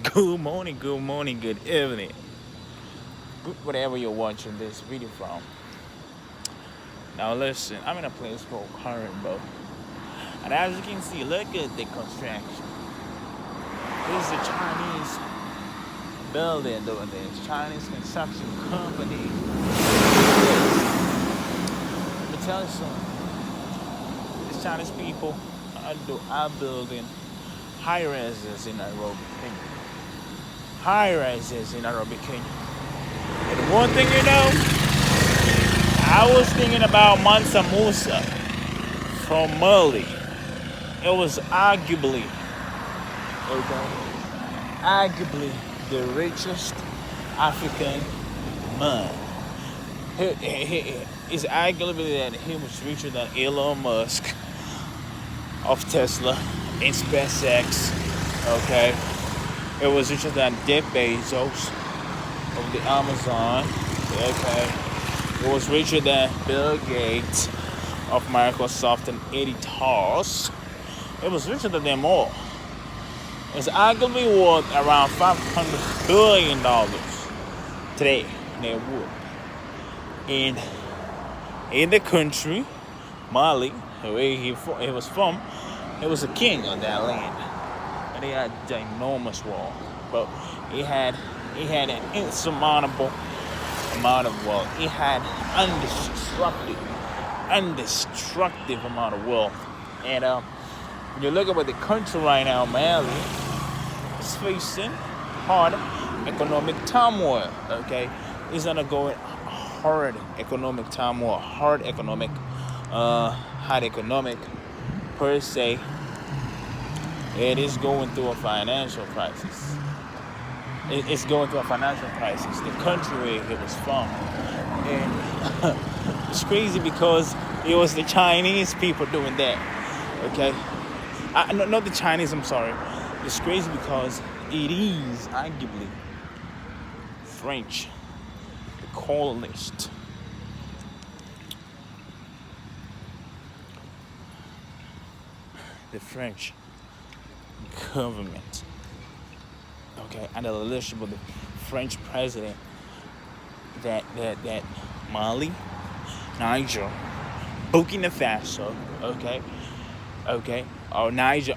good morning, good evening, good whatever you're watching this video from. Now listen, I'm in a place called Karimbo, and as you can see, look at the construction. This is a Chinese building doing this, Chinese construction company. Let me tell you something. These Chinese people are building high rises in Nairobi, Kenya. High rises in Nairobi, Kenya. And one thing you know, I was thinking about Mansa Musa from Mali. It was okay, arguably the richest African man. It's arguably that he was richer than Elon Musk of Tesla and SpaceX. Okay, it was richer than Jeff Bezos of the Amazon. Okay, it was richer than Bill Gates of Microsoft and Eddie Tars. It was richer than them all. It's arguably worth around $500 billion today. They would. And in the country, Mali, where he was from, he was a king on that land. And he had an enormous wall. But he had an insurmountable amount of wealth. He had undestructive amount of wealth. And when you look at the country right now, Mali is facing hard economic turmoil. Okay, it's undergoing hard economic turmoil, hard economic per se. It is going through a financial crisis. It's going through a financial crisis. The country where it was from, and it's crazy because it was the Chinese people doing that. Okay, not the Chinese. I'm sorry. It's crazy because it is arguably French, the colonist. The French government, okay, under the leadership of the French president, that Mali, Niger, Burkina Faso, okay, or Niger,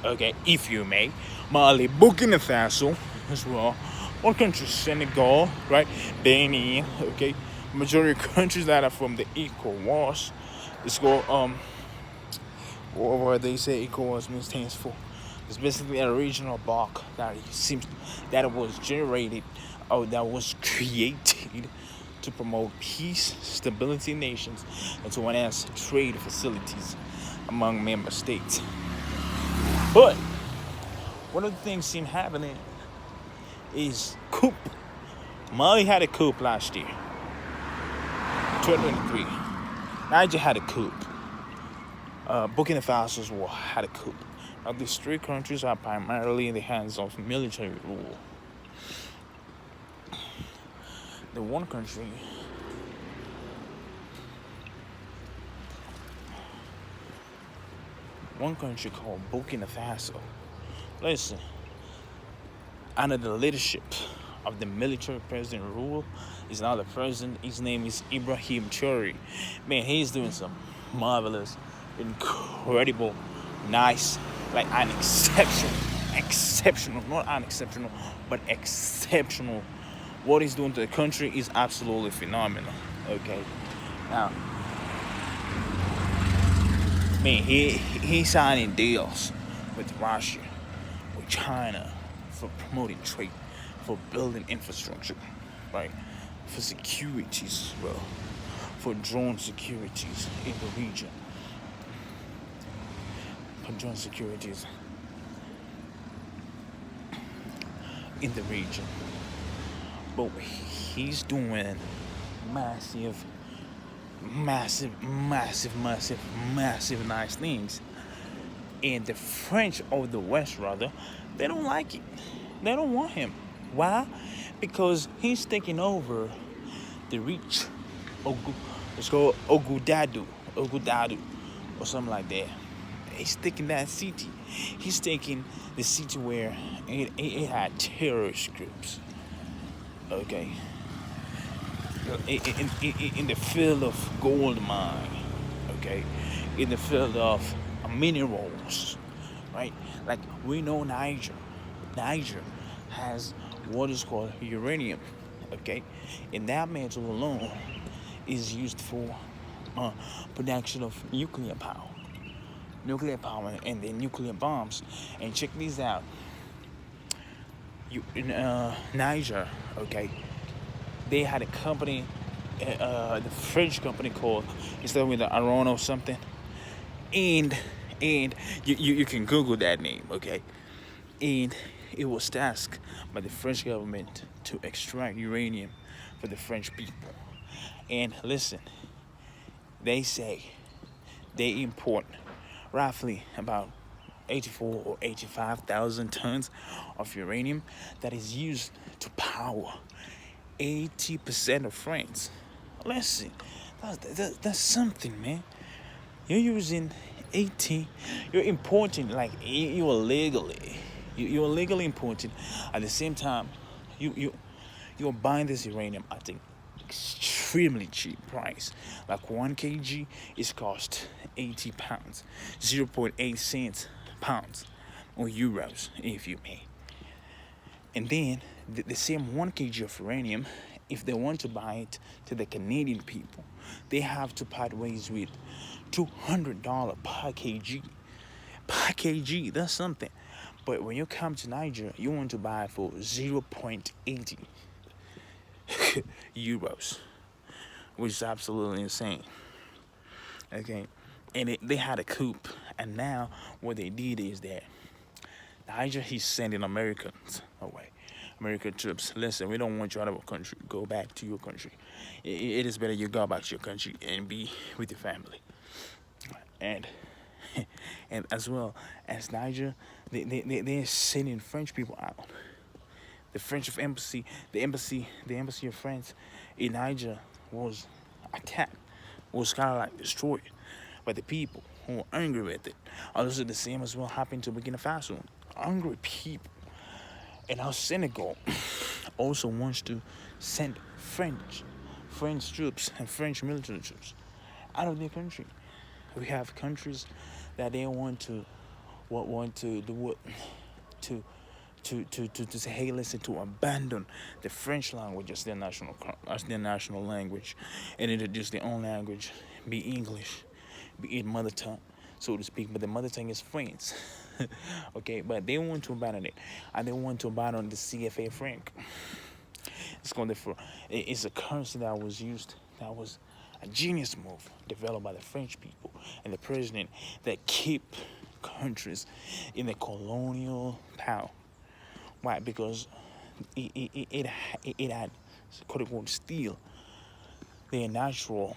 okay, if you may, Mali, Burkina Faso as well. One country, Senegal, right, Benin, okay, majority of countries that are from the ECOWAS. Let's go, what they say ECOWAS stands for. It's basically a regional bloc that it was generated or that was created to promote peace, stability in nations, and to enhance trade facilities among member states. But one of the things seen happening is coup. Mali had a coup last year, 2023. Niger had a coup. Burkina Faso had a coup. Now, these three countries are primarily in the hands of military rule. The one country called Burkina Faso. Listen, under the leadership of the military president rule is now the president. His name is Ibrahim Traoré. Man, he's doing some marvelous, incredible, nice, like an exceptional, not unexceptional, but exceptional. What he's doing to the country is absolutely phenomenal. Okay, now, man, he's signing deals with Russia, with China, for promoting trade, for building infrastructure, right, for securities as well, for drone securities in the region. Drone securities in the region. But he's doing massive nice things. And the French of the West, rather, they don't like it. They don't want him. Why? Because he's taking over the reach. Let's go Ogudadu, or something like that. He's taking that city. He's taking the city where it had terrorist groups. Okay, in the field of gold mine. Okay, in the field of minerals, right? Like we know Niger has what is called uranium. Okay, and that metal alone is used for uh, production of nuclear power, and then nuclear bombs. And check these out. You in Niger, okay? They had a company, the French company called, instead with the Aron or something, and you can Google that name, okay? And it was tasked by the French government to extract uranium for the French people. And listen, they say they import roughly about 84 or 85,000 tons of uranium that is used to power 80% of France. Listen, that's something, man. You're using 80, you're importing like you're legally, you're legally importing. At the same time, you're buying this uranium at an extremely cheap price. Like 1 kg is cost 80 pounds, 0.8 cents pounds or euros, if you may. And then the same 1 kg of uranium, if they want to buy it to the Canadian people, they have to part ways with $200 per kg. Per kg, that's something. But when you come to Niger, you want to buy it for 0.80 euros, which is absolutely insane. Okay, and they had a coup, and now what they did is that Niger, he's sending Americans away. American troops, listen, we don't want you out of our country. Go back to your country. It is better you go back to your country and be with your family. And and as well as Niger, they're sending French people out. The French embassy, the embassy of France in Niger was attacked, was kind of like destroyed by the people who were angry with it. Also, the same as well happened to Burkina Faso. Angry people. And now Senegal also wants to send French troops and French military troops out of their country. We have countries that they want to do what to say, hey, listen, to abandon the French language as their national language, and introduce their own language, be English, be it mother tongue, so to speak. But the mother tongue is French. Okay, but they want to abandon it, and they want to abandon the CFA franc. It's a currency that was used, that was a genius move developed by the French people and the president that keep countries in the colonial power. Why? Because it had, quote unquote, steal their natural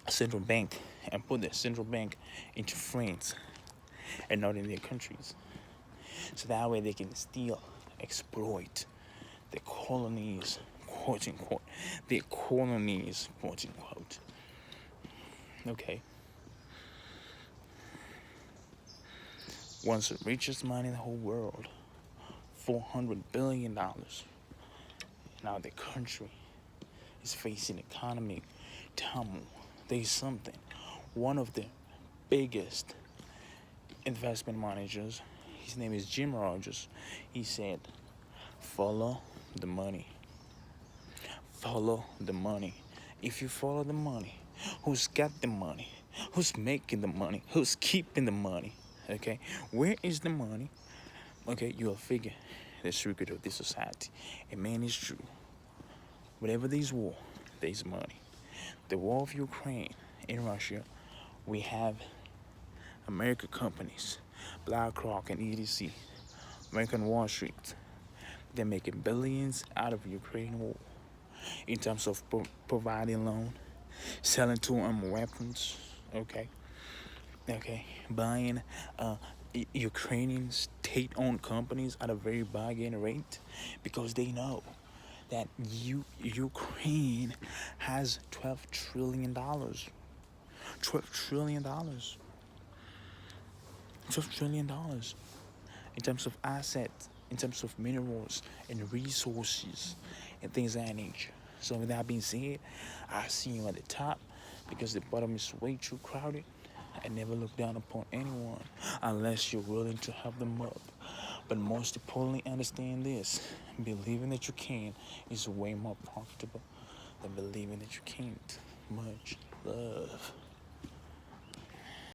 central bank and put the central bank into France and not in their countries. So that way they can steal, exploit the colonies, quote unquote, their colonies, quote unquote. Okay. Once the richest man in the whole world, $400 billion. Now the country is facing economic turmoil. There's something. One of the biggest investment managers, his name is Jim Rogers, he said, follow the money. Follow the money. If you follow the money, who's got the money? Who's making the money? Who's keeping the money? Okay, where is the money? Okay, you'll figure the secret of this society. And man, it's true. Whenever there's war, there's money. The war of Ukraine in Russia, we have American companies, BlackRock and EDC, American Wall Street. They're making billions out of Ukraine war in terms of providing loan, selling to them weapons, okay, buying Ukrainian state-owned companies at a very bargain rate, because they know that Ukraine has $12 trillion. $12 trillion. $12 trillion in terms of assets, in terms of minerals and resources and things of that nature. So with that being said, I see you at the top because the bottom is way too crowded. I never look down upon anyone unless you're willing to help them up. But most importantly, understand this: believing that you can is way more profitable than believing that you can't. Much love.